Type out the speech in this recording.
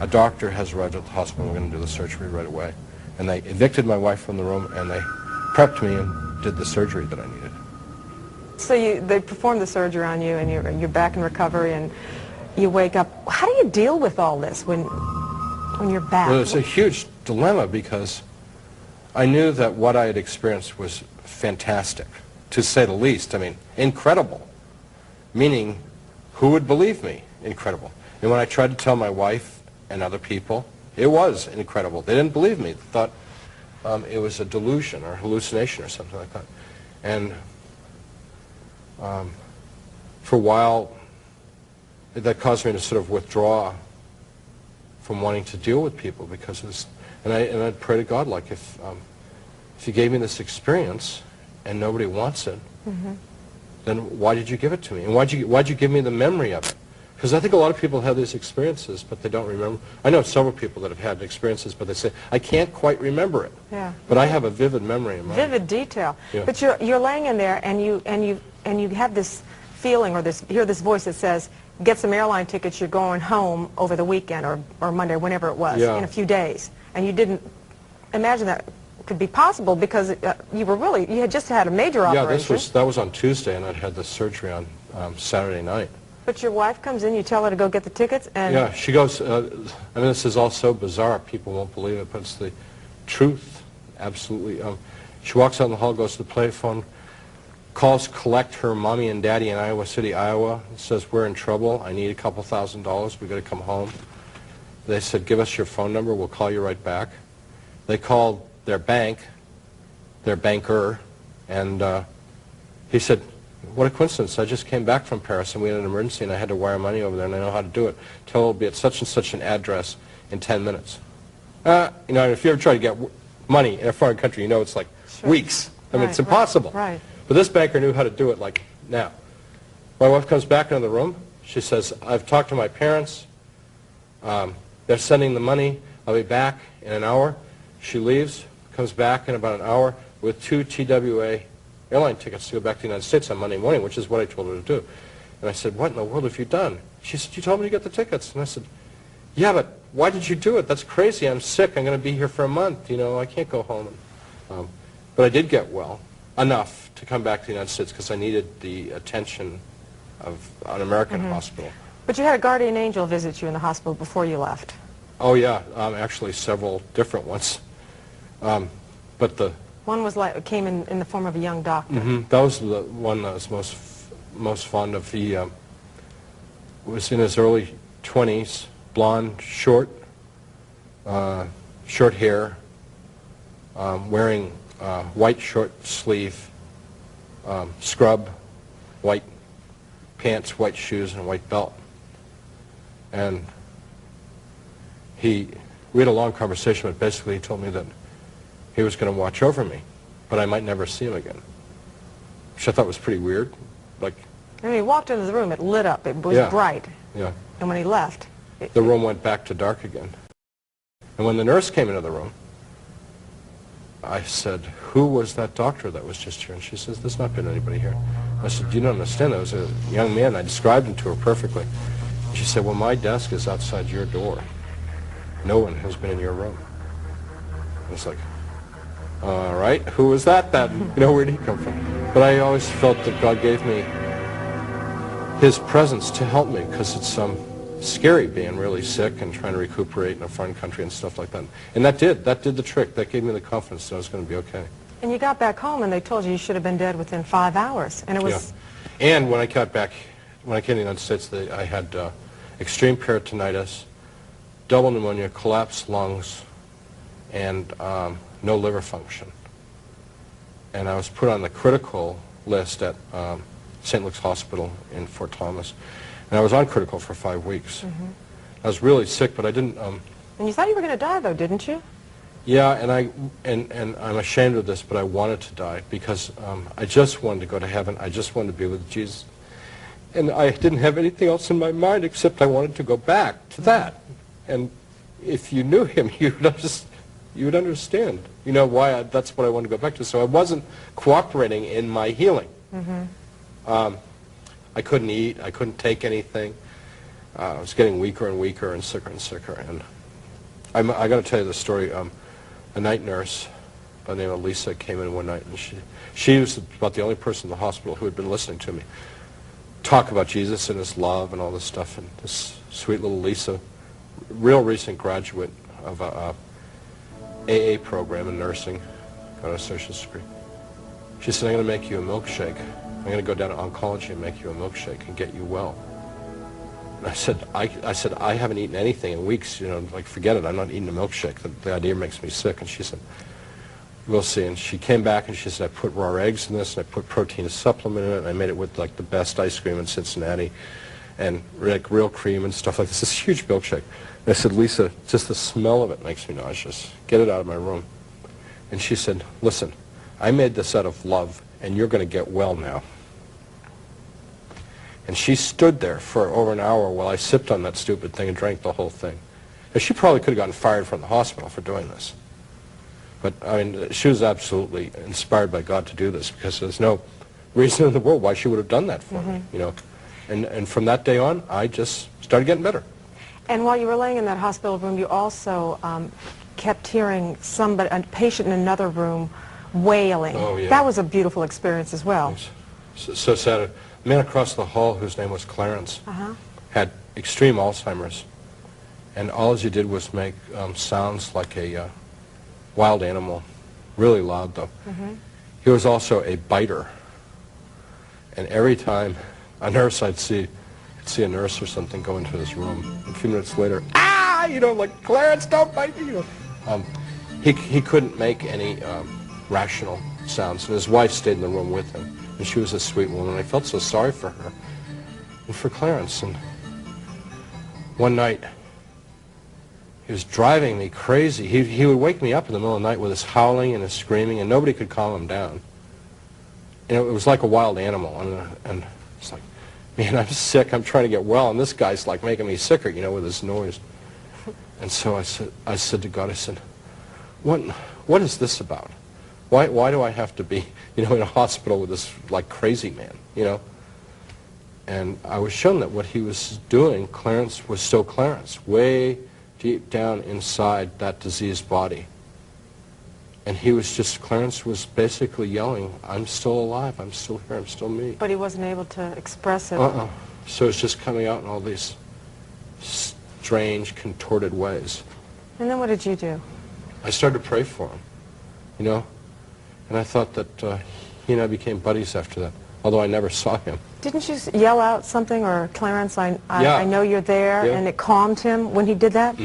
a doctor has arrived at the hospital, we're going to do the surgery right away. And they evicted my wife from the room, and they prepped me and did the surgery that I needed. So they performed the surgery on you, and you're back in recovery, and you wake up. How do you deal with all this when you're back? Well, it's a huge dilemma because I knew that what I had experienced was fantastic, to say the least. I mean, incredible. Meaning, who would believe me? Incredible. And when I tried to tell my wife and other people, it was incredible. They didn't believe me. They thought it was a delusion or hallucination or something like that. And for a while, that caused me to sort of withdraw from wanting to deal with people because it was, and I'd pray to God, like, if you gave me this experience and nobody wants it, then why did you give it to me? And why'd you give me the memory of it? Because I think a lot of people have these experiences, but they don't remember. I know several people that have had experiences, but they say, I can't quite remember it. Yeah. But I have a vivid memory in mind. Vivid detail. Yeah. But you're laying in there, and you have this feeling, or hear this voice that says, get some airline tickets, you're going home over the weekend or Monday, whenever it was, in a few days. And you didn't imagine that could be possible because you had just had a major operation. Yeah, that was on Tuesday, and I'd had the surgery on Saturday night. But your wife comes in, you tell her to go get the tickets, and... Yeah, she goes, I mean, this is all so bizarre, people won't believe it, but it's the truth, absolutely. She walks out in the hall, goes to the payphone, calls collect her mommy and daddy in Iowa City, Iowa, and says, we're in trouble, I need a couple $1,000, we've got to come home. They said, give us your phone number, we'll call you right back. They called their bank, their banker, and he said, what a coincidence, I just came back from Paris and we had an emergency and I had to wire money over there and I know how to do it. Tell it'll be at such and such an address in 10 minutes. You know, if you ever try to get money in a foreign country, you know it's like weeks. I mean, it's impossible. Right. But this banker knew how to do it like now. My wife comes back into the room. She says, I've talked to my parents. They're sending the money. I'll be back in an hour. She leaves, comes back in about an hour with 2 TWA airline tickets to go back to the United States on Monday morning, which is what I told her to do. And I said, what in the world have you done? She said, you told me to get the tickets. And I said, yeah, but why did you do it? That's crazy. I'm sick. I'm going to be here for a month. You know, I can't go home. But I did get well enough to come back to the United States because I needed the attention of an American hospital. But you had a guardian angel visit you in the hospital before you left. Oh, yeah. Actually, several different ones. But the... One was came in the form of a young doctor. That was the one I was most fond of. He was in his early 20s, blonde, short hair, wearing white short sleeve scrub, white pants, white shoes, and a white belt. And we had a long conversation, but basically he told me that he was going to watch over me, but I might never see him again, which I thought was pretty weird. Like, and he walked into the room, it lit up, it was bright. Yeah. And when he left, the room went back to dark again. And when the nurse came into the room, I said, who was that doctor that was just here? And she says, there's not been anybody here. I said, you don't understand, that was a young man. I described him to her perfectly. And she said, well, my desk is outside your door. No one has been in your room. I was like, all right, who was that then? You know, where did he come from? But I always felt that God gave me his presence to help me, because it's scary being really sick and trying to recuperate in a foreign country and stuff like that. And that did the trick. That gave me the confidence that I was going to be okay. And you got back home and they told you should have been dead within 5 hours. And it was... Yeah. And when I got back, when I came to the United States, I had extreme peritonitis, double pneumonia, collapsed lungs, and no liver function. And I was put on the critical list at St. Luke's Hospital in Fort Thomas. And I was on critical for 5 weeks. I was really sick, but I didn't... and you thought you were going to die, though, didn't you? Yeah, and I'm ashamed of this, but I wanted to die because I just wanted to go to heaven. I just wanted to be with Jesus. And I didn't have anything else in my mind except I wanted to go back to that. And if you knew him, you would understand, you know, why that's what I wanted to go back to. So I wasn't cooperating in my healing. I couldn't eat. I couldn't take anything. I was getting weaker and weaker and sicker and sicker. And I got to tell you the story. A night nurse by the name of Lisa came in one night, and she was about the only person in the hospital who had been listening to me talk about Jesus and his love and all this stuff. And this sweet little Lisa, real recent graduate of a AA program in nursing, got an associate's degree. She said, I'm going to make you a milkshake. I'm going to go down to oncology and make you a milkshake and get you well. And I said, I haven't eaten anything in weeks, you know, like, forget it, I'm not eating a milkshake. The idea makes me sick. And she said, we'll see. And she came back and she said, I put raw eggs in this, and I put protein supplement in it, and I made it with, like, the best ice cream in Cincinnati, and, like, real cream and stuff like this. This huge milkshake. And I said, Lisa, just the smell of it makes me nauseous. Get it out of my room. And she said, listen, I made this out of love, and you're going to get well now. And she stood there for over an hour while I sipped on that stupid thing and drank the whole thing. And she probably could have gotten fired from the hospital for doing this. But, I mean, she was absolutely inspired by God to do this, because there's no reason in the world why she would have done that for me, you know. And from that day on, I just started getting better. And while you were laying in that hospital room, you also kept hearing somebody, a patient in another room, wailing. Oh, yeah. That was a beautiful experience as well. So sad. A man across the hall whose name was Clarence had extreme Alzheimer's, and all he did was make sounds like a wild animal, really loud though. He was also a biter, and every time a nurse I'd see a nurse or something go into his room, a few minutes later, ah, you know, like, Clarence, don't bite me, you know. He couldn't make any rational sounds, and his wife stayed in the room with him. And she was a sweet woman. I felt so sorry for her and for Clarence. And one night, he was driving me crazy. He would wake me up in the middle of the night with his howling and his screaming, and nobody could calm him down. You know, it was like a wild animal. And it's like, man, I'm sick. I'm trying to get well, and this guy's like making me sicker, you know, with his noise. And so I said to God, I said, what is this about? Why do I have to be, you know, in a hospital with this, like, crazy man, you know? And I was shown that what he was doing, Clarence was still Clarence, way deep down inside that diseased body. And he was just, Clarence was basically yelling, I'm still alive, I'm still here, I'm still me. But he wasn't able to express it. So it's just coming out in all these strange, contorted ways. And then what did you do? I started to pray for him, you know? And I thought that he and I became buddies after that, although I never saw him. Didn't you yell out something, or Clarence, I know you're there, Yeah. and it calmed him when he did that?